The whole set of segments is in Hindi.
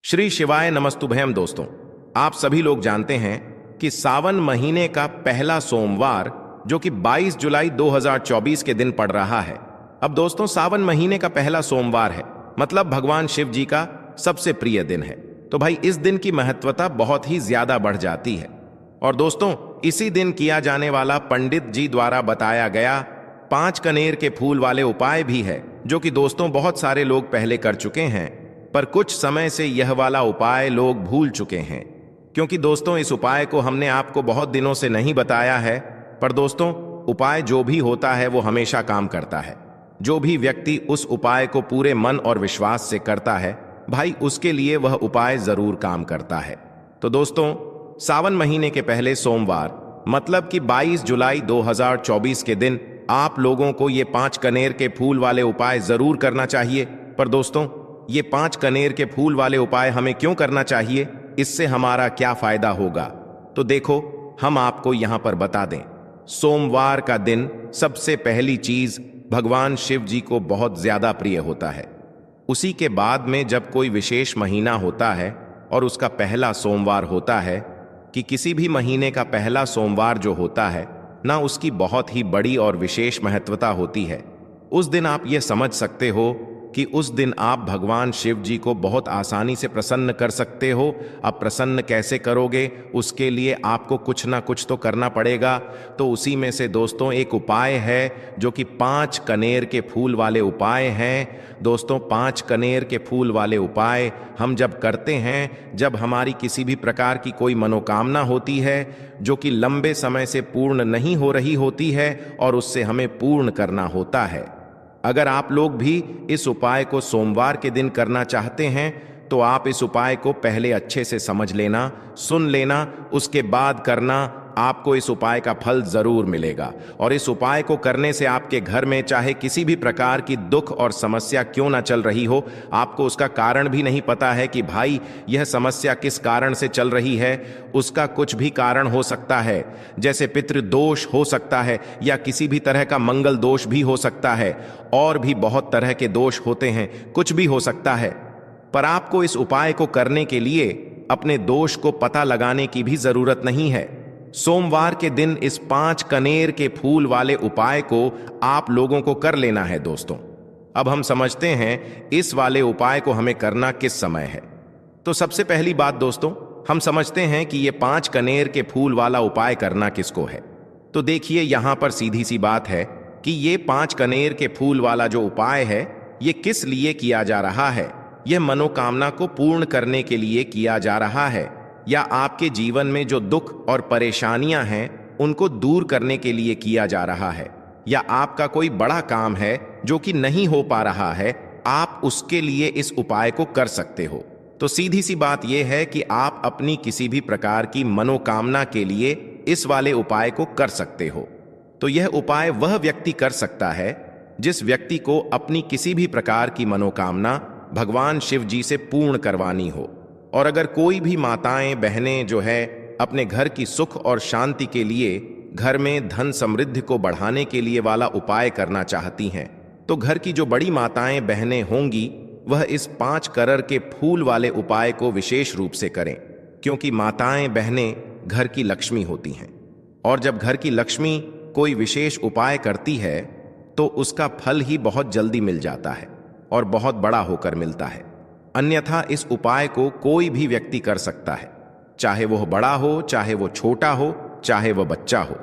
श्री शिवाय नमस्तुभयम दोस्तों। आप सभी लोग जानते हैं कि सावन महीने का पहला सोमवार जो कि 22 जुलाई 2024 के दिन पड़ रहा है। अब दोस्तों, सावन महीने का पहला सोमवार है, मतलब भगवान शिव जी का सबसे प्रिय दिन है। तो भाई, इस दिन की महत्वता बहुत ही ज्यादा बढ़ जाती है। और दोस्तों, इसी दिन किया जाने वाला पंडित जी द्वारा बताया गया 5 कनेर के फूल वाले उपाय भी है, जो कि दोस्तों बहुत सारे लोग पहले कर चुके हैं, पर कुछ समय से यह वाला उपाय लोग भूल चुके हैं। क्योंकि दोस्तों, इस उपाय को हमने आपको बहुत दिनों से नहीं बताया है। पर दोस्तों, उपाय जो भी होता है वो हमेशा काम करता है। जो भी व्यक्ति उस उपाय को पूरे मन और विश्वास से करता है, भाई उसके लिए वह उपाय जरूर काम करता है। तो दोस्तों, सावन महीने के पहले सोमवार मतलब कि 22 जुलाई 2024 के दिन आप लोगों को ये 5 कनेर के फूल वाले उपाय जरूर करना चाहिए। पर दोस्तों, ये 5 कनेर के फूल वाले उपाय हमें क्यों करना चाहिए, इससे हमारा क्या फायदा होगा, तो देखो हम आपको यहां पर बता दें। सोमवार का दिन सबसे पहली चीज भगवान शिव जी को बहुत ज्यादा प्रिय होता है। उसी के बाद में जब कोई विशेष महीना होता है और उसका पहला सोमवार होता है, कि किसी भी महीने का पहला सोमवार जो होता है ना, उसकी बहुत ही बड़ी और विशेष महत्वता होती है। उस दिन आप ये समझ सकते हो कि उस दिन आप भगवान शिव जी को बहुत आसानी से प्रसन्न कर सकते हो। अब प्रसन्न कैसे करोगे, उसके लिए आपको कुछ ना कुछ तो करना पड़ेगा। तो उसी में से दोस्तों एक उपाय है जो कि 5 कनेर के फूल वाले उपाय हैं। दोस्तों, 5 कनेर के फूल वाले उपाय हम जब करते हैं, जब हमारी किसी भी प्रकार की कोई मनोकामना होती है जो कि लंबे समय से पूर्ण नहीं हो रही होती है, और उससे हमें पूर्ण करना होता है। अगर आप लोग भी इस उपाय को सोमवार के दिन करना चाहते हैं, तो आप इस उपाय को पहले अच्छे से समझ लेना, सुन लेना, उसके बाद करना। आपको इस उपाय का फल जरूर मिलेगा। और इस उपाय को करने से आपके घर में चाहे किसी भी प्रकार की दुख और समस्या क्यों ना चल रही हो, आपको उसका कारण भी नहीं पता है कि भाई यह समस्या किस कारण से चल रही है, उसका कुछ भी कारण हो सकता है। जैसे पितृदोष हो सकता है, या किसी भी तरह का मंगल दोष भी हो सकता है, और भी बहुत तरह के दोष होते हैं, कुछ भी हो सकता है। पर आपको इस उपाय को करने के लिए अपने दोष को पता लगाने की भी जरूरत नहीं है। सोमवार के दिन इस 5 कनेर के फूल वाले उपाय को आप लोगों को कर लेना है। दोस्तों, अब हम समझते हैं इस वाले उपाय को हमें करना किस समय है। तो सबसे पहली बात दोस्तों, हम समझते हैं कि ये 5 कनेर के फूल वाला उपाय करना किसको है। तो देखिए, यहां पर सीधी सी बात है कि ये 5 कनेर के फूल वाला जो उपाय है, ये किस लिए किया जा रहा है। यह मनोकामना को पूर्ण करने के लिए किया जा रहा है, या आपके जीवन में जो दुख और परेशानियां हैं उनको दूर करने के लिए किया जा रहा है, या आपका कोई बड़ा काम है जो कि नहीं हो पा रहा है, आप उसके लिए इस उपाय को कर सकते हो। तो सीधी सी बात यह है कि आप अपनी किसी भी प्रकार की मनोकामना के लिए इस वाले उपाय को कर सकते हो। तो यह उपाय वह व्यक्ति कर सकता है जिस व्यक्ति को अपनी किसी भी प्रकार की मनोकामना भगवान शिव जी से पूर्ण करवानी हो। और अगर कोई भी माताएं बहनें जो है अपने घर की सुख और शांति के लिए, घर में धन समृद्धि को बढ़ाने के लिए वाला उपाय करना चाहती हैं, तो घर की जो बड़ी माताएं बहनें होंगी वह इस 5 कनेर के फूल वाले उपाय को विशेष रूप से करें। क्योंकि माताएं बहनें घर की लक्ष्मी होती हैं, और जब घर की लक्ष्मी कोई विशेष उपाय करती है तो उसका फल ही बहुत जल्दी मिल जाता है और बहुत बड़ा होकर मिलता है। अन्यथा इस उपाय को कोई भी व्यक्ति कर सकता है, चाहे वह बड़ा हो, चाहे वो छोटा हो, चाहे वह बच्चा हो।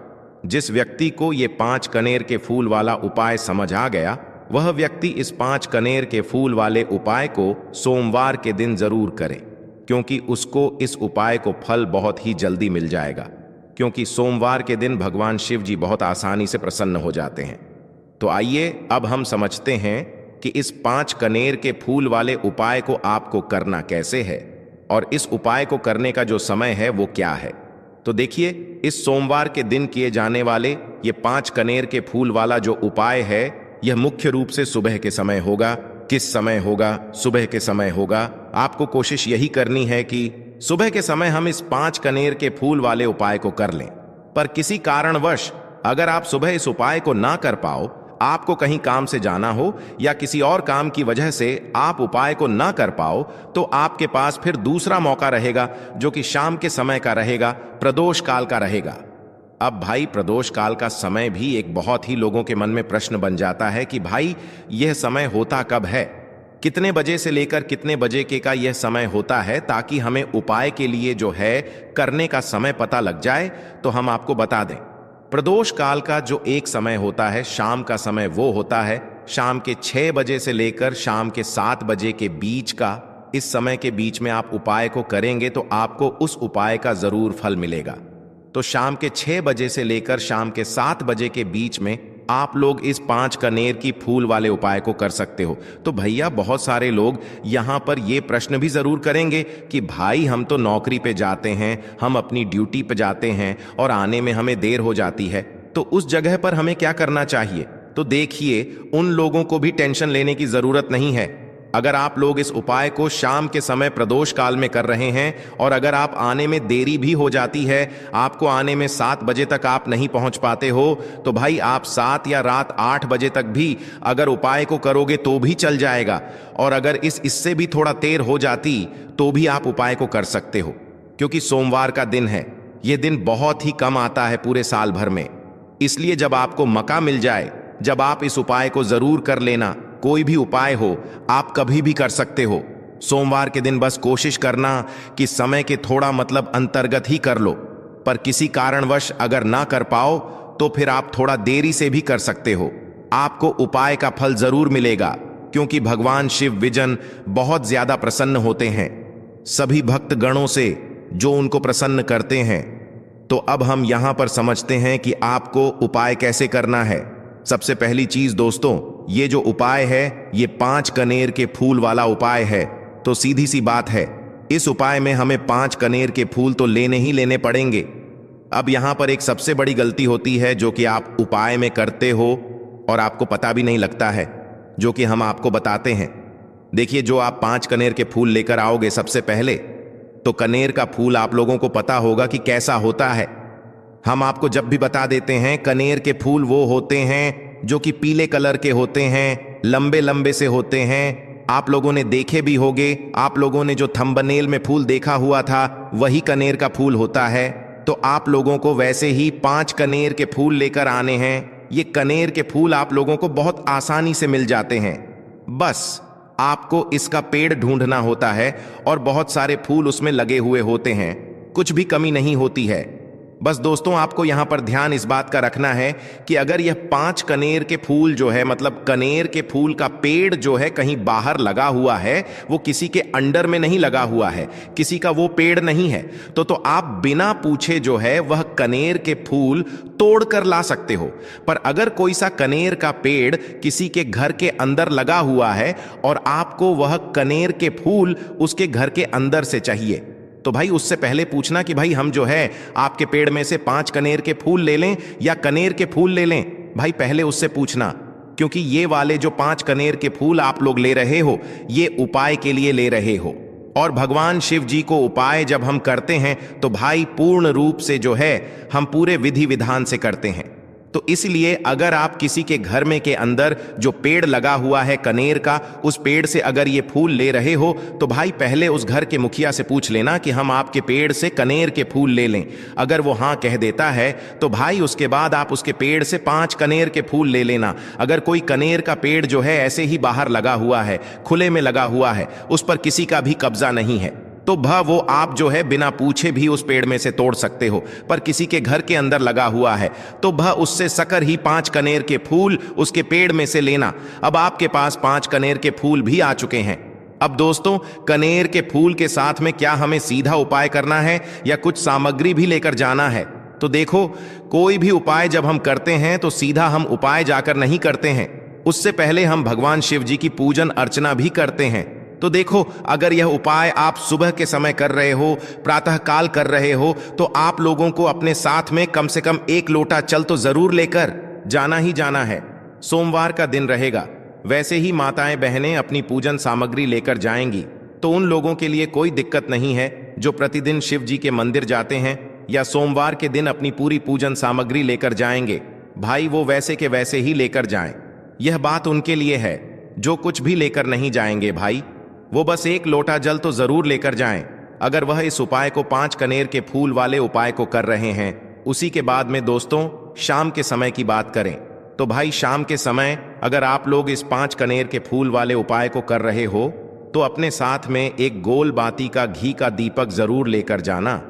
जिस व्यक्ति को ये 5 कनेर के फूल वाला उपाय समझ आ गया, वह व्यक्ति इस 5 कनेर के फूल वाले उपाय को सोमवार के दिन जरूर करे, क्योंकि उसको इस उपाय को फल बहुत ही जल्दी मिल जाएगा। क्योंकि सोमवार के दिन भगवान शिव जी बहुत आसानी से प्रसन्न हो जाते हैं। तो आइए अब हम समझते हैं कि इस 5 कनेर के फूल वाले उपाय को आपको करना कैसे है, और इस उपाय को करने का जो समय है वो क्या है। तो देखिए, इस सोमवार के दिन किए जाने वाले ये 5 कनेर के फूल वाला जो उपाय है, यह मुख्य रूप से सुबह के समय होगा। किस समय होगा? सुबह के समय होगा। आपको कोशिश यही करनी है कि सुबह के समय हम इस 5 कनेर के फूल वाले उपाय को कर लें। पर किसी कारणवश अगर आप सुबह इस उपाय को ना कर पाओ, आपको कहीं काम से जाना हो या किसी और काम की वजह से आप उपाय को ना कर पाओ, तो आपके पास फिर दूसरा मौका रहेगा जो कि शाम के समय का रहेगा, प्रदोष काल का रहेगा। अब भाई प्रदोष काल का समय भी एक बहुत ही लोगों के मन में प्रश्न बन जाता है कि भाई यह समय होता कब है, कितने बजे से लेकर कितने बजे के का यह समय होता है, ताकि हमें उपाय के लिए जो है करने का समय पता लग जाए। तो हम आपको बता दें, प्रदोष काल का जो एक समय होता है, शाम का समय, वो होता है शाम के 6 बजे से लेकर शाम के 7 बजे के बीच का। इस समय के बीच में आप उपाय को करेंगे तो आपको उस उपाय का जरूर फल मिलेगा। तो शाम के 6 बजे से लेकर शाम के 7 बजे के बीच में आप लोग इस 5 कनेर की फूल वाले उपाय को कर सकते हो। तो भैया बहुत सारे लोग यहां पर ये प्रश्न भी जरूर करेंगे कि भाई हम तो नौकरी पे जाते हैं, हम अपनी ड्यूटी पे जाते हैं और आने में हमें देर हो जाती है, तो उस जगह पर हमें क्या करना चाहिए। तो देखिए, उन लोगों को भी टेंशन लेने की जरूरत नहीं है। अगर आप लोग इस उपाय को शाम के समय प्रदोष काल में कर रहे हैं और अगर आप आने में देरी भी हो जाती है, आपको आने में 7 बजे तक आप नहीं पहुंच पाते हो, तो भाई आप 7 या रात 8 बजे तक भी अगर उपाय को करोगे तो भी चल जाएगा। और अगर इससे भी थोड़ा देर हो जाती तो भी आप उपाय को कर सकते हो, क्योंकि सोमवार का दिन है। यह दिन बहुत ही कम आता है पूरे साल भर में, इसलिए जब आपको मौका मिल जाए, जब आप इस उपाय को जरूर कर लेना। कोई भी उपाय हो आप कभी भी कर सकते हो। सोमवार के दिन बस कोशिश करना कि समय के थोड़ा मतलब अंतर्गत ही कर लो, पर किसी कारणवश अगर ना कर पाओ तो फिर आप थोड़ा देरी से भी कर सकते हो। आपको उपाय का फल जरूर मिलेगा, क्योंकि भगवान शिव विजन बहुत ज्यादा प्रसन्न होते हैं सभी भक्त गणों से जो उनको प्रसन्न करते हैं। तो अब हम यहां पर समझते हैं कि आपको उपाय कैसे करना है। सबसे पहली चीज दोस्तों, ये जो उपाय है ये 5 कनेर के फूल वाला उपाय है। तो सीधी सी बात है, इस उपाय में हमें 5 कनेर के फूल तो लेने ही लेने पड़ेंगे। अब यहां पर एक सबसे बड़ी गलती होती है जो कि आप उपाय में करते हो और आपको पता भी नहीं लगता है, जो कि हम आपको बताते हैं। देखिए, जो आप 5 कनेर के फूल लेकर आओगे सबसे पहले, तो कनेर का फूल आप लोगों को पता होगा कि कैसा होता है। हम आपको जब भी बता देते हैं, कनेर के फूल वो होते हैं जो कि पीले कलर के होते हैं, लंबे लंबे से होते हैं। आप लोगों ने देखे भी होंगे, आप लोगों ने जो थंबनेल में फूल देखा हुआ था वही कनेर का फूल होता है। तो आप लोगों को वैसे ही 5 कनेर के फूल लेकर आने हैं। ये कनेर के फूल आप लोगों को बहुत आसानी से मिल जाते हैं, बस आपको इसका पेड़ ढूंढना होता है और बहुत सारे फूल उसमें लगे हुए होते हैं, कुछ भी कमी नहीं होती है। बस दोस्तों, आपको यहां पर ध्यान इस बात का रखना है कि अगर यह 5 कनेर के फूल जो है, मतलब कनेर के फूल का पेड़ जो है कहीं बाहर लगा हुआ है, वो किसी के अंडर में नहीं लगा हुआ है, किसी का वो पेड़ नहीं है, तो आप बिना पूछे जो है वह कनेर के फूल तोड़ कर ला सकते हो। पर अगर कोई सा कनेर का पेड़ किसी के घर के अंदर लगा हुआ है और आपको वह कनेर के फूल उसके घर के अंदर से चाहिए, तो भाई उससे पहले पूछना कि भाई हम जो है आपके पेड़ में से 5 कनेर के फूल ले लें या कनेर के फूल ले लें। भाई पहले उससे पूछना, क्योंकि ये वाले जो 5 कनेर के फूल आप लोग ले रहे हो ये उपाय के लिए ले रहे हो। और भगवान शिव जी को उपाय जब हम करते हैं तो भाई पूर्ण रूप से जो है हम पूरे विधि विधान से करते हैं। तो इसलिए अगर आप किसी के घर में के अंदर जो पेड़ लगा हुआ है कनेर का, उस पेड़ से अगर ये फूल ले रहे हो, तो भाई पहले उस घर के मुखिया से पूछ लेना कि हम आपके पेड़ से कनेर के फूल ले लें। अगर वो हाँ कह देता है तो भाई उसके बाद आप उसके पेड़ से 5 कनेर के फूल ले लेना। अगर कोई कनेर का पेड़ जो है ऐसे ही बाहर लगा हुआ है, खुले में लगा हुआ है, उस पर किसी का भी कब्जा नहीं है, तो वो आप जो है बिना पूछे भी उस पेड़ में से तोड़ सकते हो। पर किसी के घर के अंदर लगा हुआ है तो उससे सकर ही 5 कनेर के फूल उसके पेड़ में से लेना। अब आपके पास 5 कनेर के फूल भी आ चुके हैं। अब दोस्तों, कनेर के फूल के साथ में क्या हमें सीधा उपाय करना है या कुछ सामग्री भी लेकर जाना है? तो देखो, कोई भी उपाय जब हम करते हैं तो सीधा हम उपाय जाकर नहीं करते हैं, उससे पहले हम भगवान शिव जी की पूजन अर्चना भी करते हैं। तो देखो, अगर यह उपाय आप सुबह के समय कर रहे हो, प्रातः काल कर रहे हो, तो आप लोगों को अपने साथ में कम से कम 1 लोटा जल तो जरूर लेकर जाना ही जाना है। सोमवार का दिन रहेगा, वैसे ही माताएं बहनें अपनी पूजन सामग्री लेकर जाएंगी, तो उन लोगों के लिए कोई दिक्कत नहीं है जो प्रतिदिन शिव जी के मंदिर जाते हैं या सोमवार के दिन अपनी पूरी पूजन सामग्री लेकर जाएंगे। भाई वो वैसे के वैसे ही लेकर जाएं। यह बात उनके लिए है जो कुछ भी लेकर नहीं जाएंगे भाई, वो बस एक लोटा जल तो जरूर लेकर जाएं। अगर वह इस उपाय को 5 कनेर के फूल वाले उपाय को कर रहे हैं। उसी के बाद में दोस्तों शाम के समय की बात करें तो भाई शाम के समय अगर आप लोग इस 5 कनेर के फूल वाले उपाय को कर रहे हो तो अपने साथ में एक गोल बाती का घी का दीपक जरूर लेकर जाना।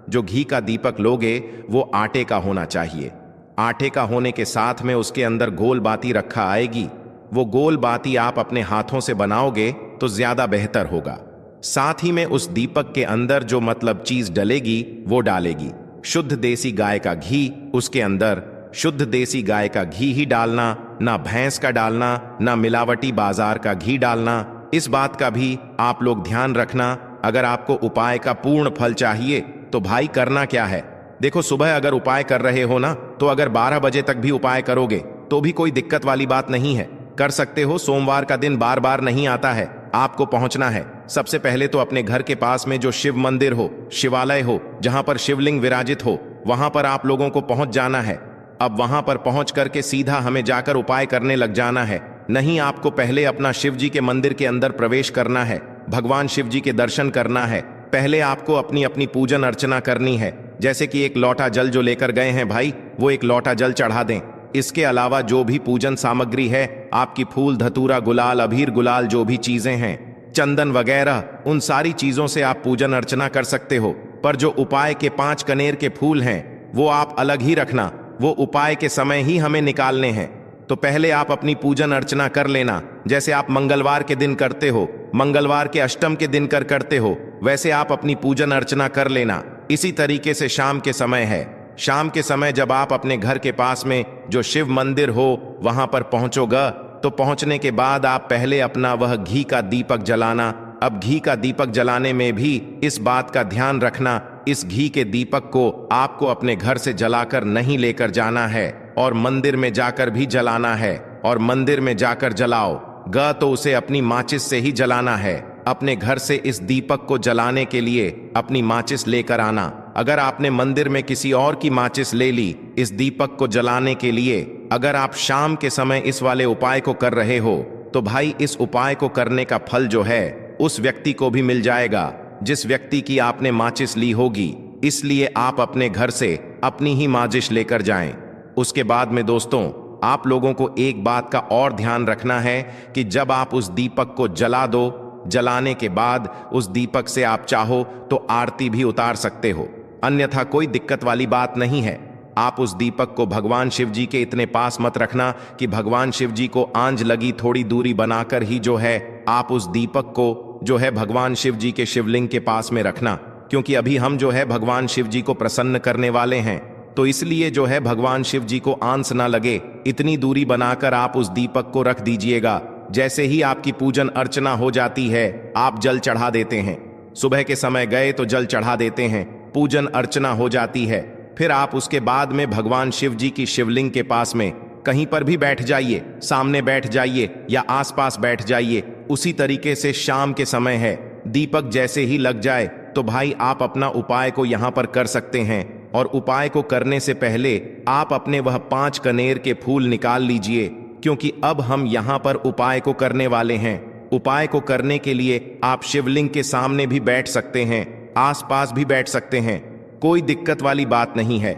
जो घी का दीपक लोगे वो आटे का होना चाहिए। आटे का होने के साथ में उसके अंदर गोल बाती रखा आएगी। वो गोल बाती आप अपने हाथों से बनाओगे तो ज्यादा बेहतर होगा। साथ ही में उस दीपक के अंदर जो मतलब चीज डलेगी वो डालेगी शुद्ध देसी गाय का घी। उसके अंदर शुद्ध देसी गाय का घी ही डालना, ना भैंस का डालना, ना मिलावटी बाजार का घी डालना। इस बात का भी आप लोग ध्यान रखना। अगर आपको उपाय का पूर्ण फल चाहिए तो भाई करना क्या है, देखो सुबह अगर उपाय कर रहे हो ना तो अगर 12 बजे तक भी उपाय करोगे तो भी कोई दिक्कत वाली बात नहीं है, कर सकते हो। सोमवार का दिन बार बार नहीं आता है। आपको पहुंचना है सबसे पहले तो अपने घर के पास में जो शिव मंदिर हो, शिवालय हो, जहां पर शिवलिंग विराजित हो, वहां पर आप लोगों को पहुंच जाना है। अब वहां पर पहुंच करके सीधा हमें जाकर उपाय करने लग जाना है। नहीं, आपको पहले अपना शिव जी के मंदिर के अंदर प्रवेश करना है, भगवान शिव जी के दर्शन करना है। पहले आपको अपनी अपनी पूजन अर्चना करनी है। जैसे कि एक लोटा जल जो लेकर गए हैं भाई, वो एक लोटा जल चढ़ा दें। इसके अलावा जो भी पूजन सामग्री है, आपकी फूल धतूरा गुलाल अबीर गुलाल जो भी चीजें हैं, चंदन वगैरह, उन सारी चीजों से आप पूजन अर्चना कर सकते हो। पर जो उपाय के 5 कनेर के फूल हैं वो आप अलग ही रखना, वो उपाय के समय ही हमें निकालने हैं। तो पहले आप अपनी पूजन अर्चना कर लेना। जैसे आप मंगलवार के दिन करते हो, मंगलवार के अष्टम के दिन करते हो, वैसे आप अपनी पूजन अर्चना कर लेना। इसी तरीके से शाम के समय है। शाम के समय जब आप अपने घर के पास में जो शिव मंदिर हो वहां पर पहुंचोगा तो पहुंचने के बाद आप पहले अपना वह घी का दीपक जलाना। अब घी का दीपक जलाने में भी इस बात का ध्यान रखना, इस घी के दीपक को आपको अपने घर से जलाकर नहीं लेकर जाना है और मंदिर में जाकर भी जलाना है। और मंदिर में जाकर जलाओ गा तो उसे अपनी माचिस से ही जलाना है। अपने घर से इस दीपक को जलाने के लिए अपनी माचिस लेकर आना। अगर आपने मंदिर में किसी और की माचिस ले ली इस दीपक को जलाने के लिए, अगर आप शाम के समय इस वाले उपाय को कर रहे हो तो भाई इस उपाय को करने का फल जो है उस व्यक्ति को भी मिल जाएगा जिस व्यक्ति की आपने माचिस ली होगी। इसलिए आप अपने घर से अपनी ही माचिस लेकर जाएं। उसके बाद में दोस्तों आप लोगों को एक बात का और ध्यान रखना है कि जब आप उस दीपक को जला दो, जलाने के बाद उस दीपक से आप चाहो तो आरती भी उतार सकते हो, अन्यथा कोई दिक्कत वाली बात नहीं है। आप उस दीपक को भगवान शिव जी के इतने पास मत रखना कि भगवान शिव जी को आंज लगी, थोड़ी दूरी बनाकर ही जो है आप उस दीपक को जो है भगवान शिव जी के शिवलिंग के पास में रखना। क्योंकि अभी हम जो है भगवान शिव जी को प्रसन्न करने वाले हैं, तो इसलिए जो है भगवान शिव जी को आंस ना लगे, इतनी दूरी बनाकर आप उस दीपक को रख दीजिएगा। जैसे ही आपकी पूजन अर्चना हो जाती है आप जल चढ़ा देते हैं। सुबह के समय गए तो जल चढ़ा देते हैं, पूजन अर्चना हो जाती है। फिर आप उसके बाद में भगवान शिव जी की शिवलिंग के पास में कहीं पर भी बैठ जाइए, सामने बैठ जाइए या आसपास बैठ जाइए। उसी तरीके से शाम के समय है, दीपक जैसे ही लग जाए तो भाई आप अपना उपाय को यहां पर कर सकते हैं। और उपाय को करने से पहले आप अपने वह 5 कनेर के फूल निकाल लीजिए, क्योंकि अब हम यहां पर उपाय को करने वाले हैं। उपाय को करने के लिए आप शिवलिंग के सामने भी बैठ सकते हैं, आसपास भी बैठ सकते हैं, कोई दिक्कत वाली बात नहीं है।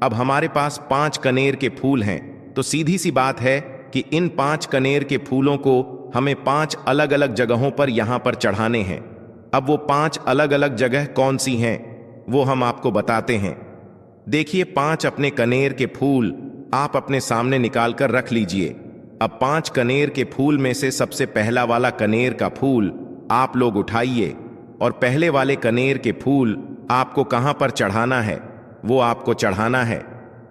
अब हमारे पास 5 कनेर के फूल हैं, तो सीधी सी बात है कि इन 5 कनेर के फूलों को हमें 5 अलग अलग जगहों पर यहां पर चढ़ाने हैं। अब वो 5 अलग अलग जगह कौन सी हैं वो हम आपको बताते हैं। देखिए 5 अपने कनेर के फूल आप अपने सामने निकाल कर रख लीजिए। अब 5 कनेर के फूल में से सबसे पहला वाला कनेर का फूल आप लोग उठाइए और पहले वाले कनेर के फूल आपको कहां पर चढ़ाना है, वो आपको चढ़ाना है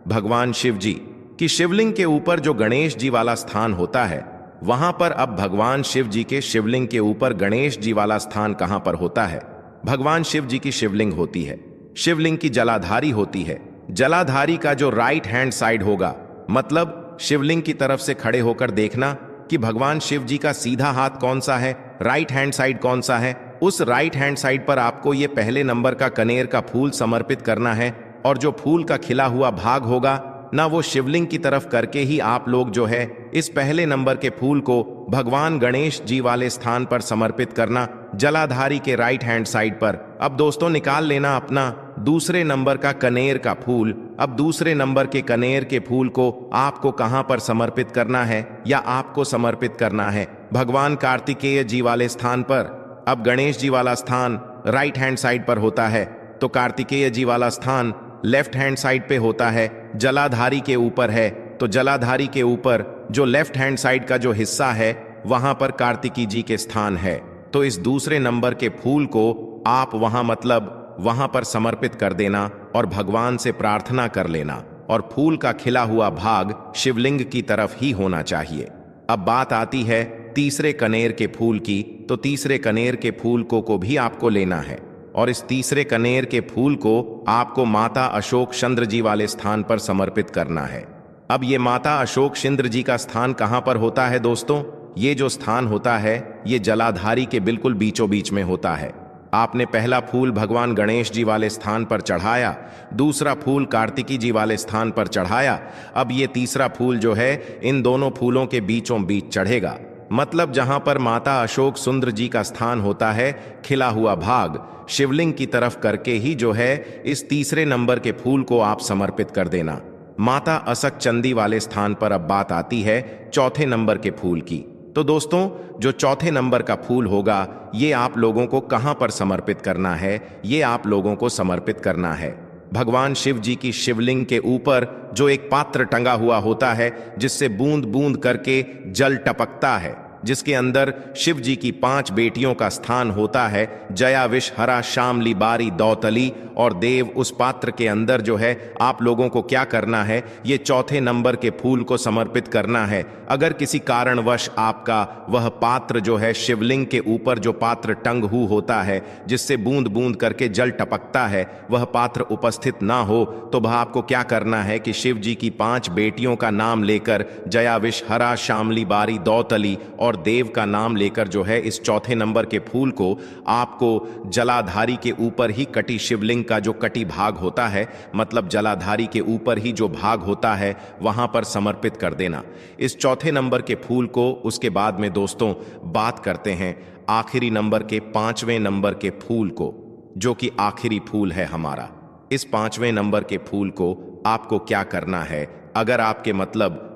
भगवान शिव जी की शिवलिंग के ऊपर। जो गणेश जी वाला स्थान होता है वहां पर अब भगवान शिव जी के शिवलिंग के ऊपर गणेश जी वाला स्थान कहां पर होता है? भगवान शिव जी की शिवलिंग होती है, शिवलिंग की जलाधारी होती है। जलाधारी का जो राइट हैंड साइड होगा, मतलब शिवलिंग की तरफ से खड़े होकर देखना कि भगवान शिव जी का सीधा हाथ कौन सा है, राइट हैंड साइड कौन सा है। उस राइट हैंड साइड पर आपको ये पहले नंबर का कनेर का फूल समर्पित करना है। और जो फूल का खिला हुआ भाग होगा ना, वो शिवलिंग की तरफ करके ही आप लोग जो है इस पहले नंबर के फूल को भगवान गणेश जी वाले स्थान पर समर्पित करना, जलाधारी के राइट हैंड साइड पर। अब दोस्तों निकाल लेना अपना दूसरे नंबर का कनेर का फूल। अब दूसरे नंबर के कनेर के फूल को आपको कहां पर समर्पित करना है, या आपको समर्पित करना है भगवान कार्तिकेय जी वाले स्थान पर। अब गणेश जी वाला स्थान राइट हैंड साइड पर होता है, तो कार्तिकेय जी वाला स्थान लेफ्ट हैंड साइड पे होता है, जलाधारी के ऊपर है। तो जलाधारी के ऊपर जो लेफ्ट हैंड साइड का जो हिस्सा है वहां पर कार्तिकी जी के स्थान है। तो इस दूसरे नंबर के फूल को आप वहां पर समर्पित कर देना और भगवान से प्रार्थना कर लेना, और फूल का खिला हुआ भाग शिवलिंग की तरफ ही होना चाहिए। अब बात आती है तीसरे कनेर के फूल की। तो तीसरे कनेर के फूल को भी आपको लेना है, और इस तीसरे कनेर के फूल को आपको माता अशोक चंद्र जी वाले स्थान पर समर्पित करना है। अब ये माता अशोक चंद्र जी का स्थान कहां पर होता है दोस्तों? ये जो स्थान होता है ये जलाधारी के बिल्कुल बीचों बीच में होता है। आपने पहला फूल भगवान गणेश जी वाले स्थान पर चढ़ाया, दूसरा फूल कार्तिकी जी वाले स्थान पर चढ़ाया। अब ये तीसरा फूल जो है इन दोनों फूलों के बीचों बीच चढ़ेगा, मतलब जहां पर माता अशोक सुंदर जी का स्थान होता है, खिला हुआ भाग शिवलिंग की तरफ करके ही जो है इस तीसरे नंबर के फूल को आप समर्पित कर देना माता असक चंदी वाले स्थान पर। अब बात आती है चौथे नंबर के फूल की। तो दोस्तों जो चौथे नंबर का फूल होगा ये आप लोगों को कहां पर समर्पित करना है? ये आप लोगों को समर्पित करना है भगवान शिव जी की शिवलिंग के ऊपर जो एक पात्र टंगा हुआ होता है, जिससे बूंद बूंद करके जल टपकता है, जिसके अंदर शिव जी की 5 बेटियों का स्थान होता है, जया विष हरा शामली बारी दौतली और देव। उस पात्र के अंदर जो है आप लोगों को क्या करना है, ये चौथे नंबर के फूल को समर्पित करना है। अगर किसी कारणवश आपका वह पात्र जो है शिवलिंग के ऊपर जो पात्र टंगू होता है, जिससे बूंद बूंद करके जल टपकता है, वह पात्र उपस्थित ना हो, तो वह आपको क्या करना है कि शिव जी की 5 बेटियों का नाम लेकर जया विष हरा शामली बारी दौतली और देव का नाम लेकर जो है इस चौथे नंबर के फूल को आपको जलाधारी के ऊपर ही कटी शिवलिंग का जो कटी भाग होता है, मतलब जलाधारी के ऊपर ही जो भाग होता है वहां पर समर्पित कर देना इस चौथे नंबर के फूल को। उसके बाद में दोस्तों बात करते हैं आखिरी नंबर के 5वें नंबर के फूल को, जो कि आखिरी फूल है हमारा। इस 5वें नंबर के फूल को आपको क्या करना है? अगर आपके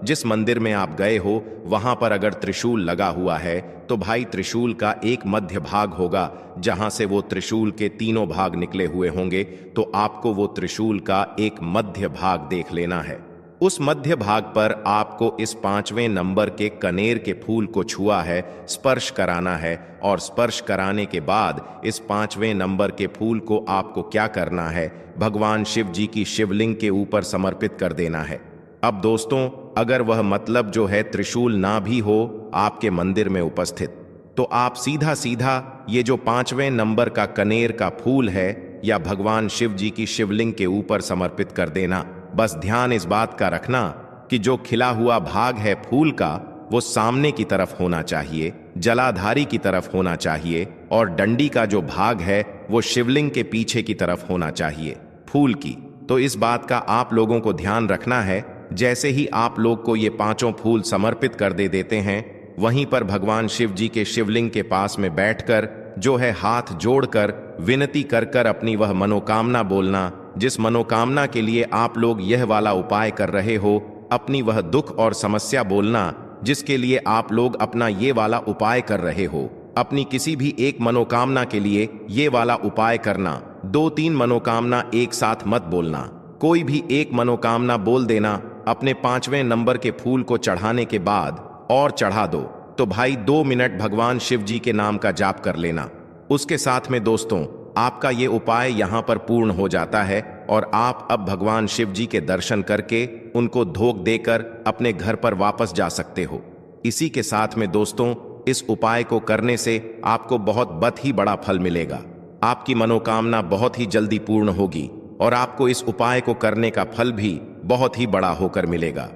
जिस मंदिर में आप गए हो वहां पर अगर त्रिशूल लगा हुआ है, तो भाई त्रिशूल का एक मध्य भाग होगा जहां से वो त्रिशूल के 3 भाग निकले हुए होंगे। तो आपको वो त्रिशूल का एक मध्य भाग देख लेना है। उस मध्य भाग पर आपको इस 5वें नंबर के कनेर के फूल को छुआ है, स्पर्श कराना है, और स्पर्श कराने के बाद इस 5वें नंबर के फूल को आपको क्या करना है? भगवान शिव जी की शिवलिंग के ऊपर समर्पित कर देना है। अब दोस्तों अगर वह जो है त्रिशूल ना भी हो आपके मंदिर में उपस्थित, तो आप सीधा सीधा ये जो 5वें नंबर का कनेर का फूल है या भगवान शिव जी की शिवलिंग के ऊपर समर्पित कर देना। बस ध्यान इस बात का रखना कि जो खिला हुआ भाग है फूल का वो सामने की तरफ होना चाहिए, जलाधारी की तरफ होना चाहिए, और डंडी का जो भाग है वो शिवलिंग के पीछे की तरफ होना चाहिए फूल की। तो इस बात का आप लोगों को ध्यान रखना है। जैसे ही आप लोग को ये 5 फूल समर्पित कर देते हैं, वहीं पर भगवान शिव जी के शिवलिंग के पास में बैठकर जो है हाथ जोड़कर विनती कर अपनी वह मनोकामना बोलना, जिस मनोकामना के लिए आप लोग यह वाला उपाय कर रहे हो। अपनी वह दुख और समस्या बोलना जिसके लिए आप लोग अपना ये वाला उपाय कर रहे हो। अपनी किसी भी एक मनोकामना के लिए ये वाला उपाय करना। 2-3 मनोकामना एक साथ मत बोलना, कोई भी एक मनोकामना बोल देना। अपने 5वें नंबर के फूल को चढ़ाने के बाद और चढ़ा दो तो भाई 2 मिनट भगवान शिव जी के नाम का जाप कर लेना। उसके साथ में दोस्तों आपका ये उपाय यहाँ पर पूर्ण हो जाता है, और आप अब भगवान शिव जी के दर्शन करके उनको धोख देकर अपने घर पर वापस जा सकते हो। इसी के साथ में दोस्तों इस उपाय को करने से आपको बहुत ही बड़ा फल मिलेगा। आपकी मनोकामना बहुत ही जल्दी पूर्ण होगी और आपको इस उपाय को करने का फल भी बहुत ही बड़ा होकर मिलेगा।